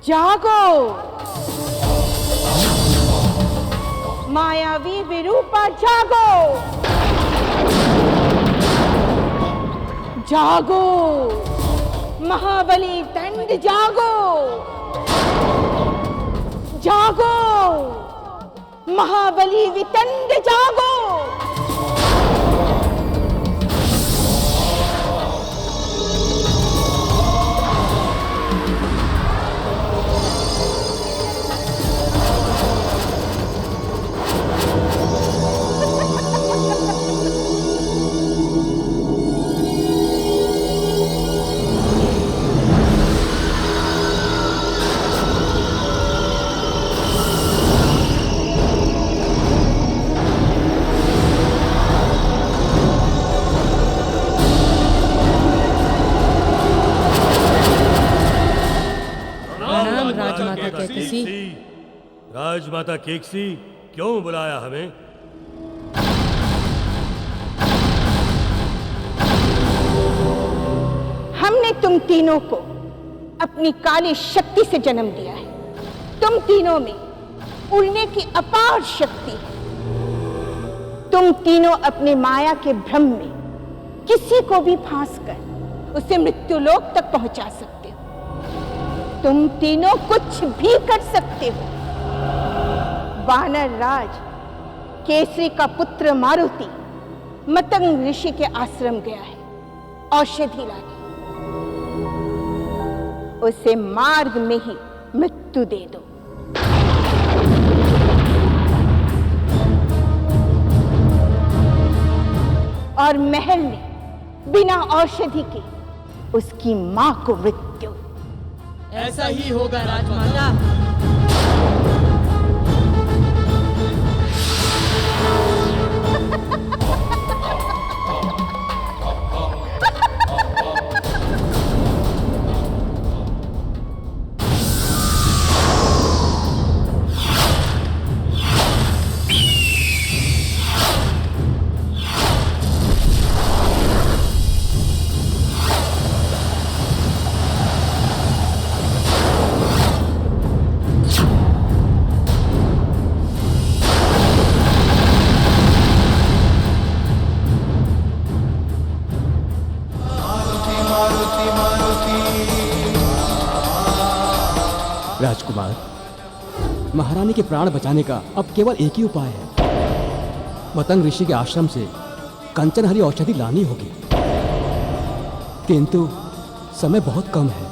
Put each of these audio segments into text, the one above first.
जागो मायावी विरूपा, जागो जागो महाबली दंड, जागो जागो महाबली वितंड, जागो। राजमाता केकसी, क्यों बुलाया हमें? हमने तुम तीनों को अपनी काली शक्ति से जन्म दिया है। तुम तीनों में उड़ने की अपार शक्ति है। तुम तीनों अपनी माया के भ्रम में किसी को भी फांस कर उसे मृत्युलोक तक पहुंचा सकते हो। तुम तीनों कुछ भी कर सकते हो। वानर राज केसरी का पुत्र मारुति मतंग ऋषि के आश्रम गया है औषधि लाने। उसे मार्ग में ही मृत्यु दे दो। और महल में बिना औषधि के उसकी मां को मृत्यु। ऐसा ही होगा राजमाता। राजकुमार, महारानी के प्राण बचाने का अब केवल एक ही उपाय है। मतंग ऋषि के आश्रम से कंचनहरी औषधि लानी होगी, किंतु समय बहुत कम है।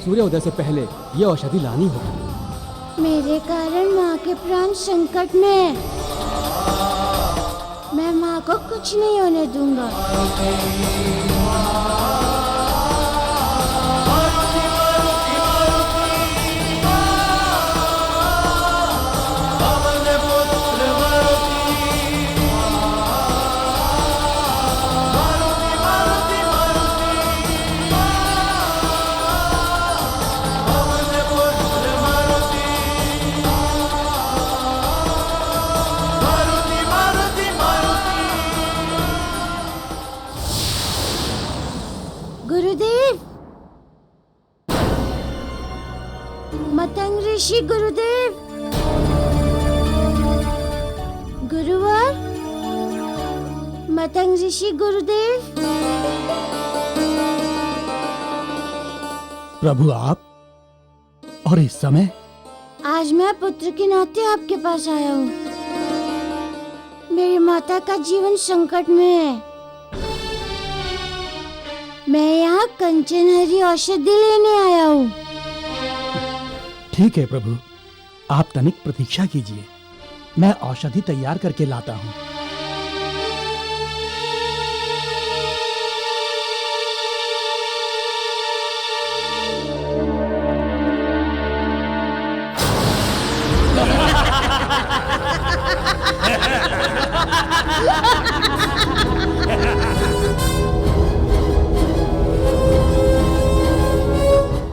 सूर्योदय से पहले यह औषधि लानी होगी। मेरे कारण माँ के प्राण संकट में। मैं माँ को कुछ नहीं होने दूंगा। गुरुदेव, मतंग ऋषि गुरुदेव, गुरुवर, मतंग ऋषि गुरुदेव। प्रभु आप, और इस समय? आज मैं पुत्र के नाते आपके पास आया हूँ। मेरी माता का जीवन संकट में है। मैं यहाँ कंचनहरी औषधि लेने आया हूँ। ठीक है प्रभु, आप तनिक प्रतीक्षा कीजिए, मैं औषधि तैयार करके लाता हूँ।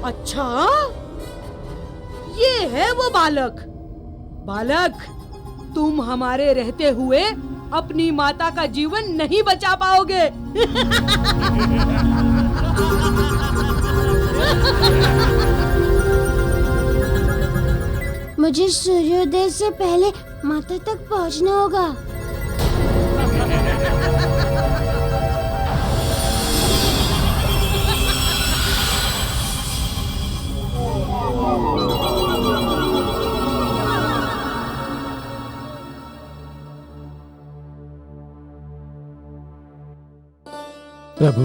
अच्छा, ये है वो बालक। बालक, तुम हमारे रहते हुए अपनी माता का जीवन नहीं बचा पाओगे। मुझे सूर्योदय से पहले माता तक पहुंचना होगा। प्रभु,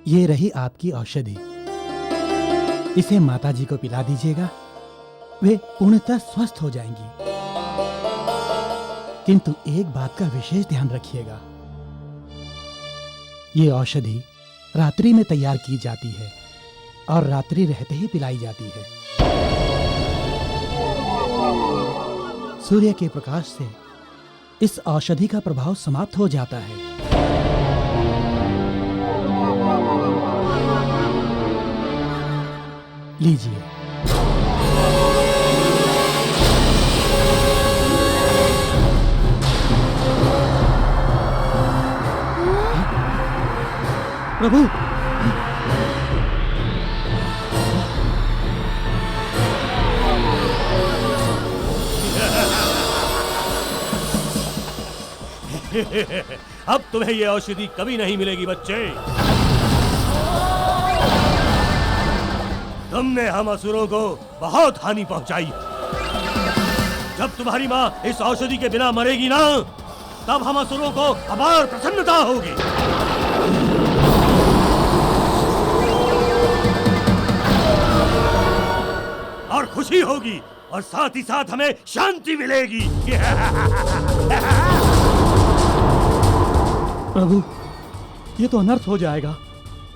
ये रही आपकी औषधि। इसे माता जी को पिला दीजिएगा, वे पूर्णतः स्वस्थ हो जाएंगी। किंतु एक बात का विशेष ध्यान रखिएगा, ये औषधि रात्रि में तैयार की जाती है और रात्रि रहते ही पिलाई जाती है। सूर्य के प्रकाश से इस औषधि का प्रभाव समाप्त हो जाता है। लीजिए। प्रभु, अब तुम्हें ये औषधि कभी नहीं मिलेगी बच्चे। तुमने हम असुरों को बहुत हानि पहुंचाई। जब तुम्हारी माँ इस औषधि के बिना मरेगी ना, तब हम असुरों को अपार प्रसन्नता होगी। और खुशी होगी, और साथ ही साथ हमें शांति मिलेगी। प्रभु, ये तो अनर्थ हो जाएगा,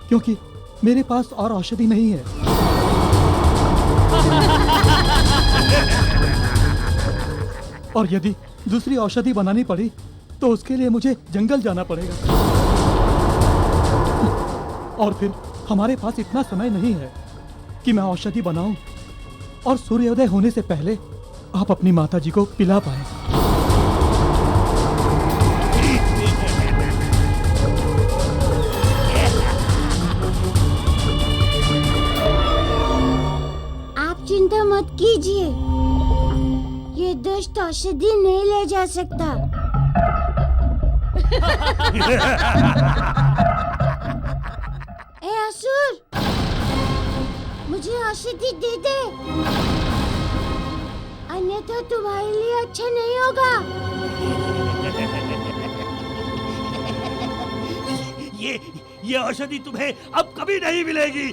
क्योंकि मेरे पास और औषधि नहीं है। और यदि दूसरी औषधि बनानी पड़ी तो उसके लिए मुझे जंगल जाना पड़ेगा, और फिर हमारे पास इतना समय नहीं है कि मैं औषधि बनाऊं और सूर्योदय होने से पहले आप अपनी माता जी को पिला पाए। आप चिंता मत कीजिए, ये दुष्ट औषधि नहीं ले जा सकता। ए असुर, मुझे औषधि दे दे, अन्यथा तुम्हारे लिए अच्छा नहीं होगा। ये औषधि तुम्हें अब कभी नहीं मिलेगी।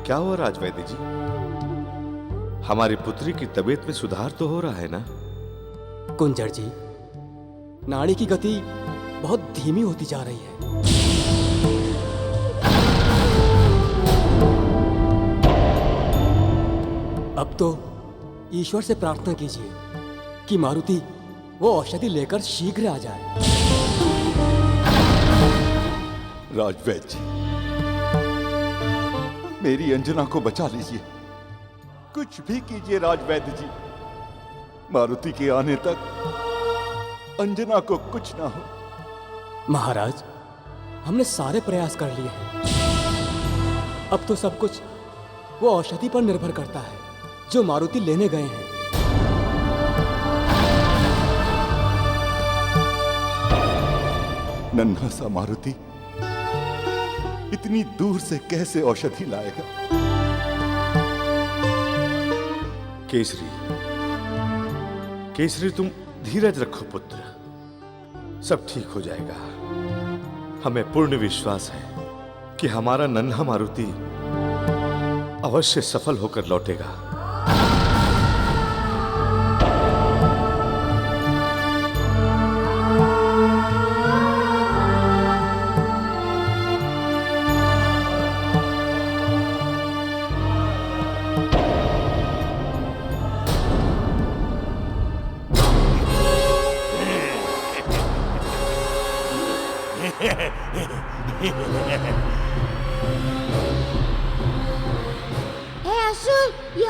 क्या हुआ राजवैद्य जी? हमारी पुत्री की तबीयत में सुधार तो हो रहा है ना? कुंजर जी, नाड़ी की गति बहुत धीमी होती जा रही है। अब तो ईश्वर से प्रार्थना कीजिए कि मारुति वो औषधि लेकर शीघ्र आ जाए। राजवैद्य जी, मेरी अंजना को बचा लीजिए, कुछ भी कीजिए राजवैद्य जी। मारुति के आने तक अंजना को कुछ ना हो। महाराज, हमने सारे प्रयास कर लिए हैं। अब तो सब कुछ वो औषधि पर निर्भर करता है जो मारुति लेने गए हैं। नन्हा सा मारुति इतनी दूर से कैसे औषधि लाएगा? केसरी, केसरी, तुम धीरज रखो पुत्र, सब ठीक हो जाएगा। हमें पूर्ण विश्वास है कि हमारा नन्हा मारुति अवश्य सफल होकर लौटेगा।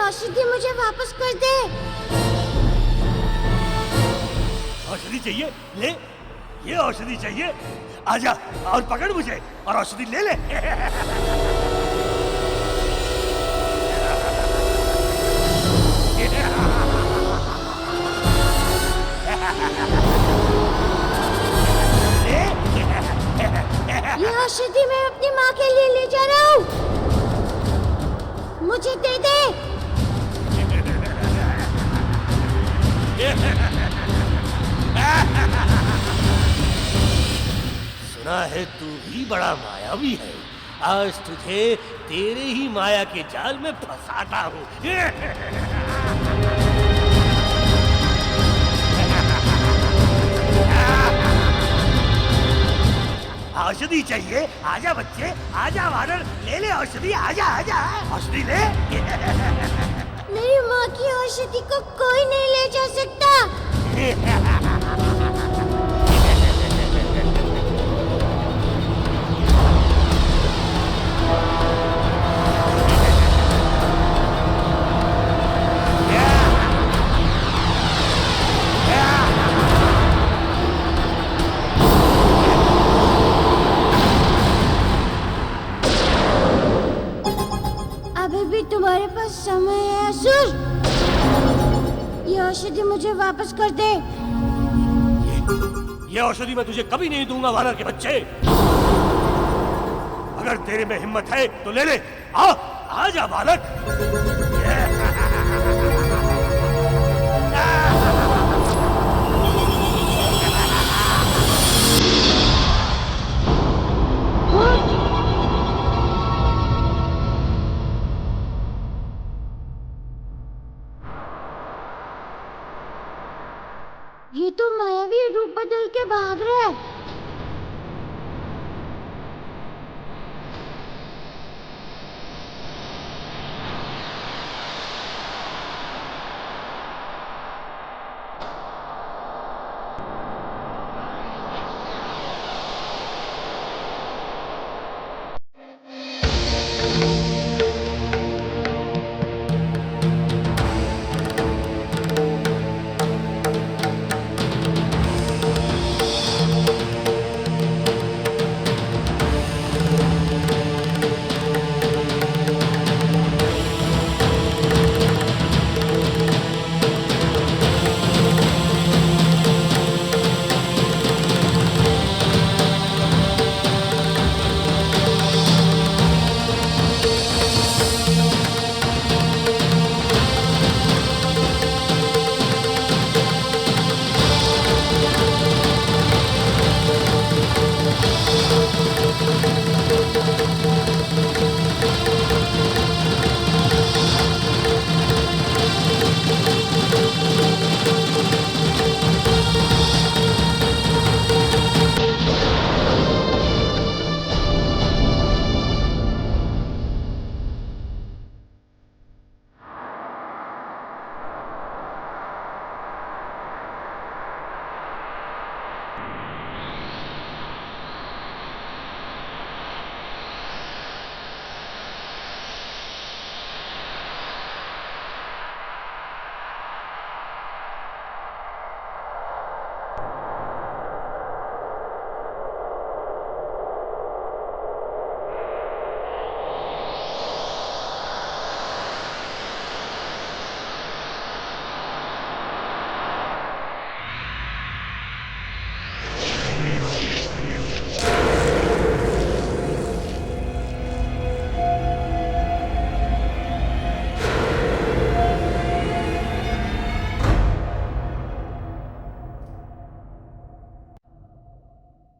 औषधि मुझे वापस कर दे। औषधि चाहिए? ले, ये औषधि चाहिए? आजा और पकड़ मुझे और औषधि ले ले। ये औषधि मैं अपनी माँ के लिए ले जा रहा हूँ, मुझे दे दे। सुना है तू ही बड़ा मायावी है, आज तुझे तेरे ही माया के जाल में फंसाता हूँ। औषधि चाहिए? आजा बच्चे, आजा वानर, ले ले औषधि, आजा आजा, औषधि ले। मेरी माँ की औषधि को कोई नहीं ले जा सकता। अभी भी तुम्हारे पास समय है असुर, ये औषधि मुझे वापस कर दे। ये औषधि मैं तुझे कभी नहीं दूंगा वानर के बच्चे। अगर तेरे में हिम्मत है तो ले ले, आ, आजा बालक। ये तो मायावी रूप बदल के भाग रहा है।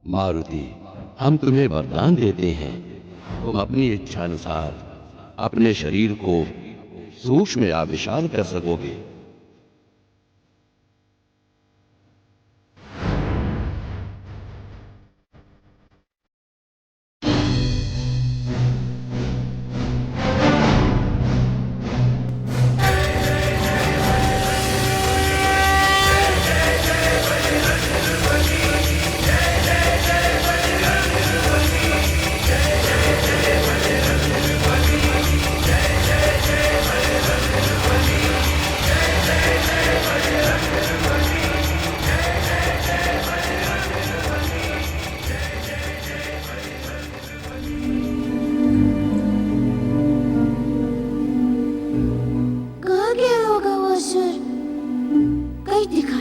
मारुति, हम तुम्हें वरदान देते हैं, तुम अपनी इच्छा अनुसार अपने शरीर को सूक्ष्म या विशाल कर सकोगे।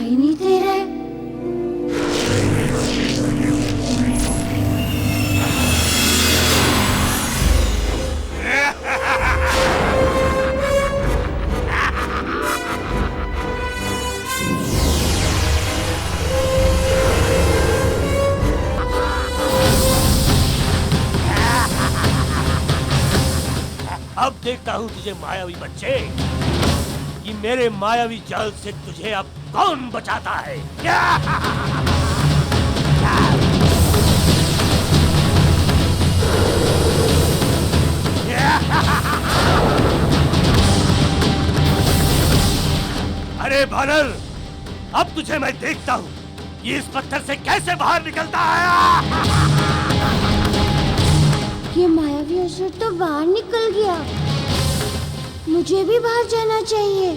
दिखाई नहीं दे रहा है। अब देखता हूँ तुझे मायावी बच्चे कि मेरे मायावी जाल से तुझे अब कौन बचाता है। अरे बानर, अब तुझे मैं देखता हूँ कि इस पत्थर से कैसे बाहर निकलता है। ये मायावी असुर तो बाहर निकल गया। मुझे भी बाहर जाना चाहिए।